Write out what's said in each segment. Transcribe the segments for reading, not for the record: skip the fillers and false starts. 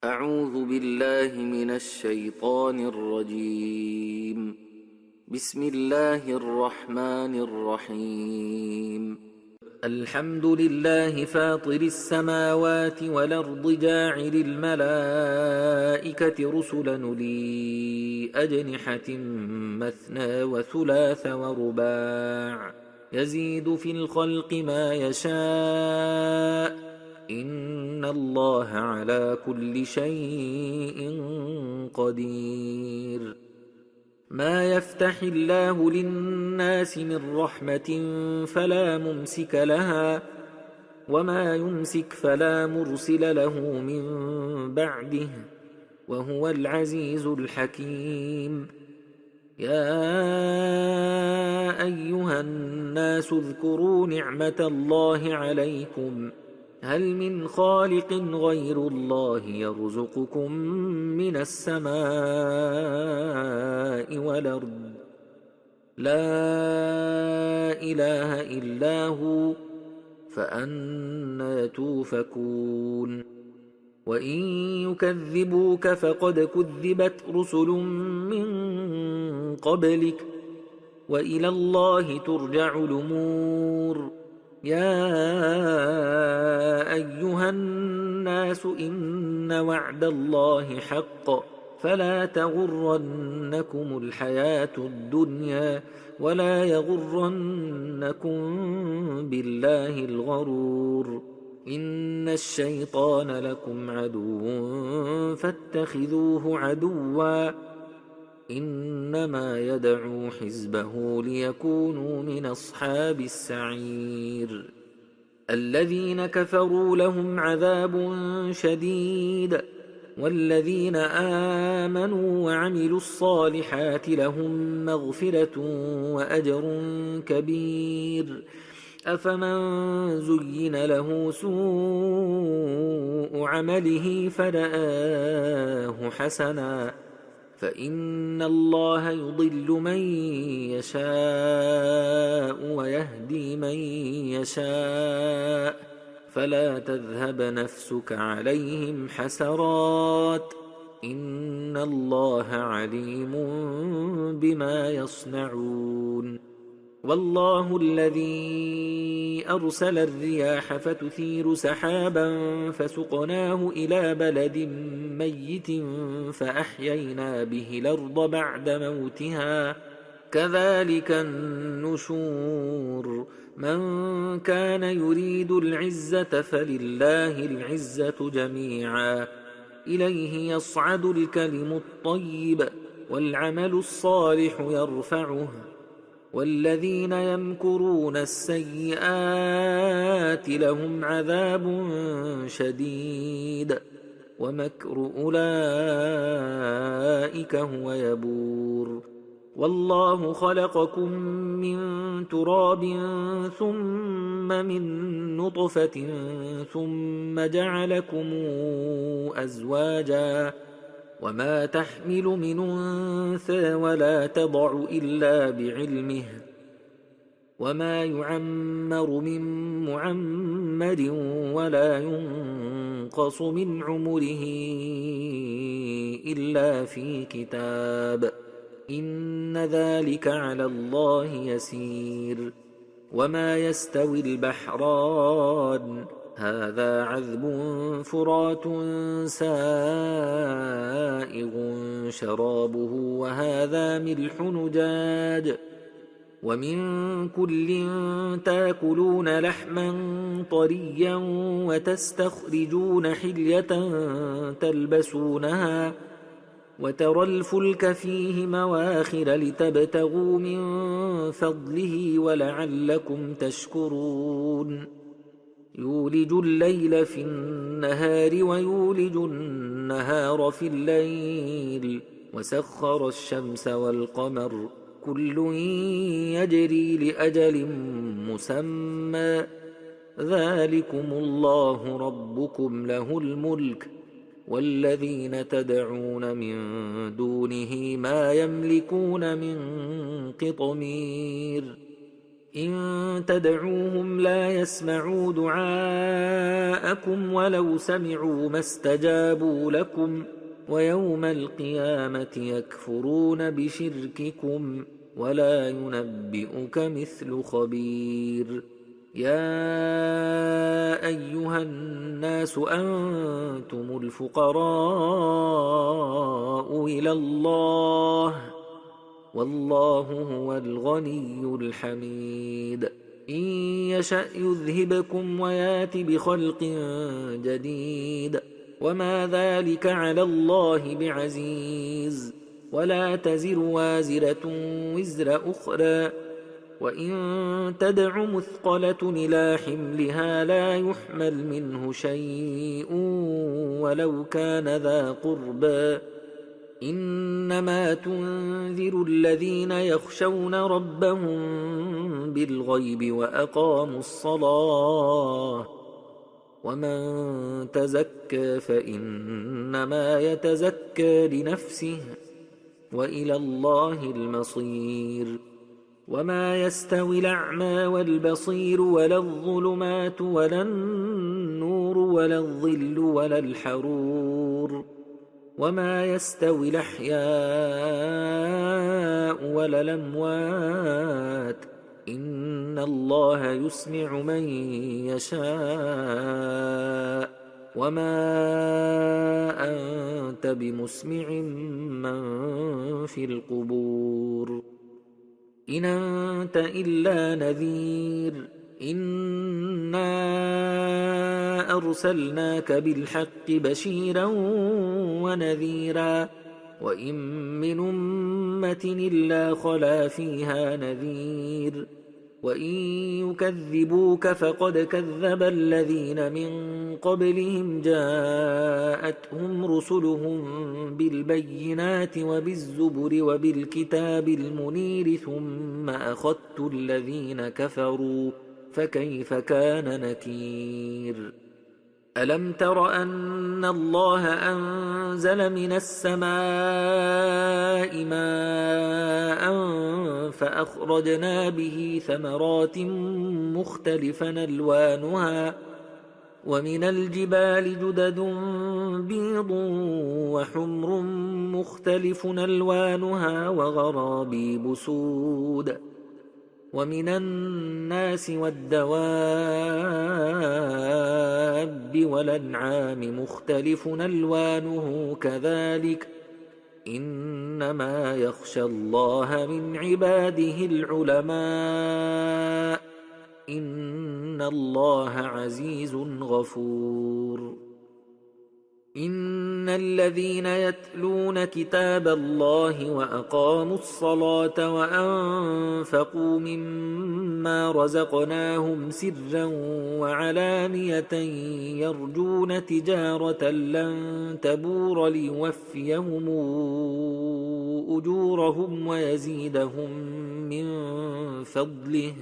أعوذ بالله من الشيطان الرجيم. بسم الله الرحمن الرحيم. الحمد لله فاطر السماوات والأرض جاعل الملائكة رسلا أولي أجنحة مثنى وثلاث ورباع يزيد في الخلق ما يشاء إن الله على كل شيء قدير. ما يفتح الله للناس من رحمة فلا ممسك لها وما يمسك فلا مرسل له من بعده وهو العزيز الحكيم. يا أيها الناس اذكروا نعمة الله عليكم هل من خالق غير الله يرزقكم من السماء والأرض لا إله إلا هو فأنى توفكون. وإن يكذبوك فقد كذبت رسل من قبلك وإلى الله ترجع الأمور. يا أيها الناس إن وعد الله حق فلا تغرنكم الحياة الدنيا ولا يغرنكم بالله الغرور. إن الشيطان لكم عدو فاتخذوه عدوا إنما يدعو حزبه ليكونوا من أصحاب السعير. الذين كفروا لهم عذاب شديد والذين آمنوا وعملوا الصالحات لهم مغفرة وأجر كبير. أفمن زين له سوء عمله فرآه حسنا فإن الله يضل من يشاء ويهدي من يشاء فلا تذهب نفسك عليهم حسرات إن الله عليم بما يصنعون. والله الذي أرسل الرياح فتثير سحابا فسقناه إلى بلد ميت فأحيينا به الأرض بعد موتها كذلك النشور. من كان يريد العزة فلله العزة جميعا إليه يصعد الكلم الطيب والعمل الصالح يرفعه والذين يمكرون السيئات لهم عذاب شديد ومكر أولئك هو يبور. والله خلقكم من تراب ثم من نطفة ثم جعلكم أزواجا وما تحمل من أنثى ولا تضع إلا بعلمه وما يعمر من معمر ولا ينقص من عمره إلا في كتاب إن ذلك على الله يسير. وما يستوي البحران هذا عذب فرات سائغ شرابه وهذا ملح نجاج ومن كل تاكلون لحما طريا وتستخرجون حلية تلبسونها وترى الفلك فيه مواخر لتبتغوا من فضله ولعلكم تشكرون. يولج الليل في النهار ويولج النهار في الليل وسخر الشمس والقمر كل يجري لأجل مسمى ذلكم الله ربكم له الملك والذين تدعون من دونه ما يملكون من قطمير. إن تدعوهم لا يسمعوا دعاءكم ولو سمعوا ما استجابوا لكم ويوم القيامة يكفرون بشرككم ولا ينبئك مثل خبير. يا أيها الناس أنتم الفقراء إلى الله والله هو الغني الحميد. إن يشأ يذهبكم ويات بخلق جديد وما ذلك على الله بعزيز. ولا تزر وازرة وزر أخرى وإن تدع مثقلة إلى حملها لا يحمل منه شيء ولو كان ذا قربى. إنما تنذر الذين يخشون ربهم بالغيب وأقاموا الصلاة ومن تزكى فإنما يتزكى لنفسه وإلى الله المصير. وما يستوي الأعمى والبصير ولا الظلمات ولا النور ولا الظل ولا الحرور وما يستوي الأحياء ولا الأموات إن الله يسمع من يشاء وما أنت بمسمع من في القبور إن أنت إلا نذير. إنا أرسلناك بالحق بشيرا ونذيرا وإن من أمة إلا خلا فيها نذير وإن يكذبوك فقد كذب الذين من قبلهم جاءتهم رسلهم بالبينات وبالزبر وبالكتاب المنير ثم أخذت الذين كفروا فكيف كان نكير. ألم تر أن الله أنزل من السماء ماء فأخرجنا به ثمرات مختلفا ألوانها ومن الجبال جدد بيض وحمر مختلف ألوانها وغرابيب سود ومن الناس والدواب والأنعام مختلف ألوانه كذلك إنما يخشى الله من عباده العلماء إن الله عزيز غفور. إن الذين يتلون كتاب الله وأقاموا الصلاة وأنفقوا مما رزقناهم سرا وعلانية يرجون تجارة لن تبور ليوفيهم أجورهم ويزيدهم من فضله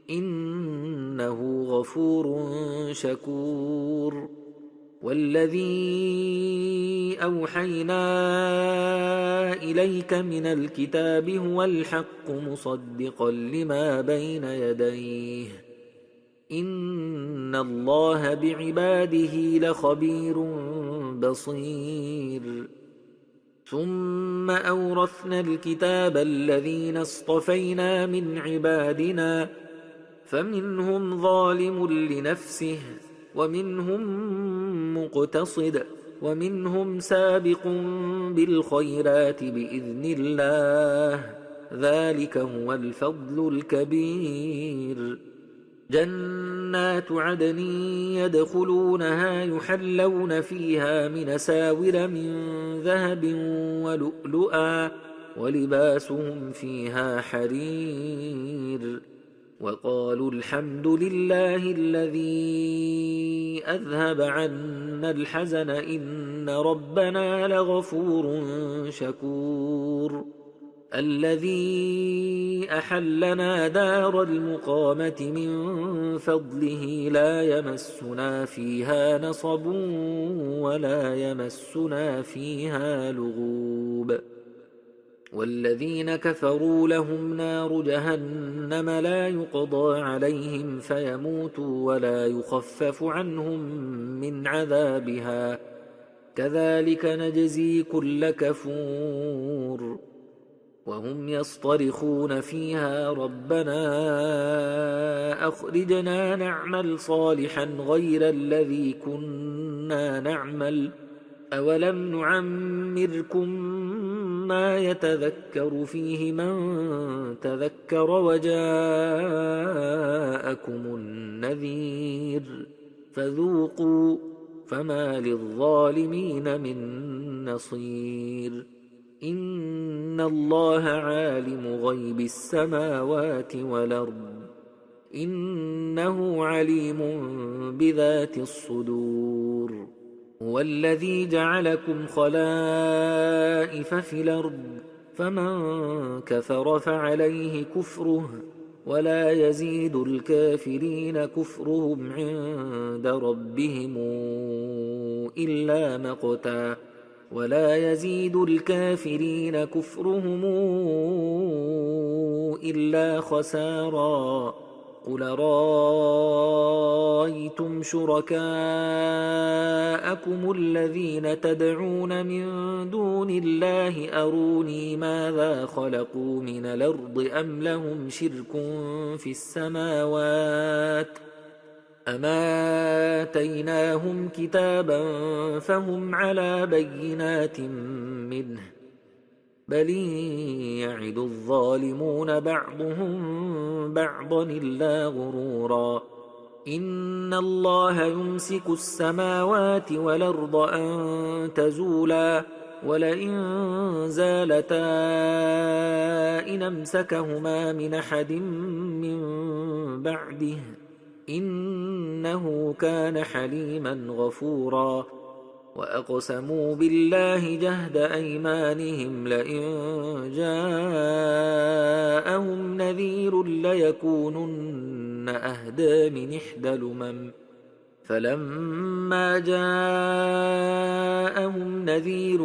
إنه غفور شكور. والذي أوحينا إليك من الكتاب هو الحق مصدقا لما بين يديه إن الله بعباده لخبير بصير. ثم أورثنا الكتاب الذين اصطفينا من عبادنا فمنهم ظالم لنفسه ومنهم مقتصد ومنهم سابق بالخيرات بإذن الله ذلك هو الفضل الكبير. جنات عدن يدخلونها يحلون فيها من أساور من ذهب ولؤلؤا ولباسهم فيها حرير وقالوا الحمد لله الذي أذهب عنا الحزن إن ربنا لغفور شكور. الذي أحلنا دار المقامة من فضله لا يمسنا فيها نصب ولا يمسنا فيها لغوب. والذين كفروا لهم نار جهنم لا يقضى عليهم فيموتوا ولا يخفف عنهم من عذابها كذلك نجزي كل كفور وهم يصطرخون فيها ربنا أخرجنا نعمل صالحا غير الذي كنا نعمل أولم نعمركم ما يتذكر فيه من تذكر وجاءكم النذير فذوقوا فما للظالمين من نصير إن الله عالم غيب السماوات والأرض إنه عليم بذات الصدور هو الذي جعلكم خلائف في الأرض فمن كفر فعليه كفره ولا يزيد الكافرين كفرهم عند ربهم إلا مقتا ولا يزيد الكافرين كفرهم إلا خسارا قل رأيتم شركاءكم الذين تدعون من دون الله أروني ماذا خلقوا من الأرض أم لهم شرك في السماوات أما آتيناهم كتابا فهم على بينات منه بل يعد الظالمون بعضهم بعضا إلا غرورا إن الله يمسك السماوات والأرض أن تزولا ولئن زالتا إن أمسكهما من أحد من بعده إنه كان حليما غفورا وأقسموا بالله جهد أيمانهم لئن جاءهم نذير ليكونن أهدى من إحدى الأمم فلما جاءهم نذير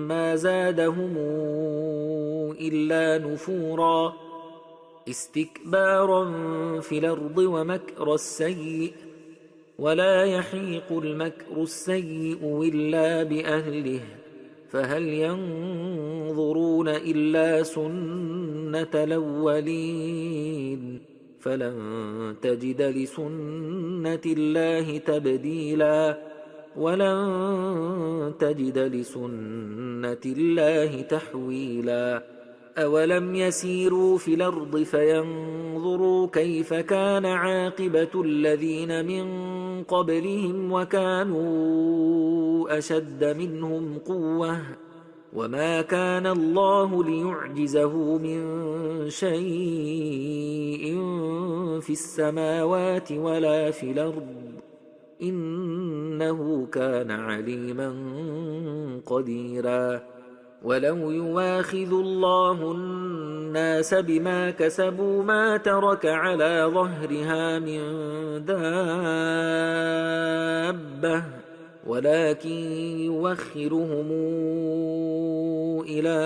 ما زادهم إلا نفورا استكبارا في الأرض ومكر السيء ولا يحيق المكر السيء إلا بأهله فهل ينظرون إلا سنة الأولين فلن تجد لسنة الله تبديلا ولن تجد لسنة الله تحويلا أولم يسيروا في الأرض فينظروا كيف كان عاقبة الذين من قبلهم وكانوا أشد منهم قوة وما كان الله ليعجزه من شيء في السماوات ولا في الأرض إنه كان عليما قديرا ولو يواخذ الله الناس بما كسبوا ما ترك على ظهرها من دابة ولكن يوخرهم إلى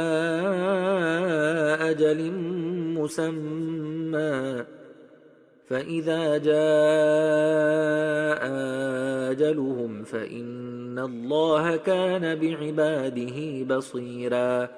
أجل مسمى فإذا جاء أجلهم فإن الله كان بعباده بصيرا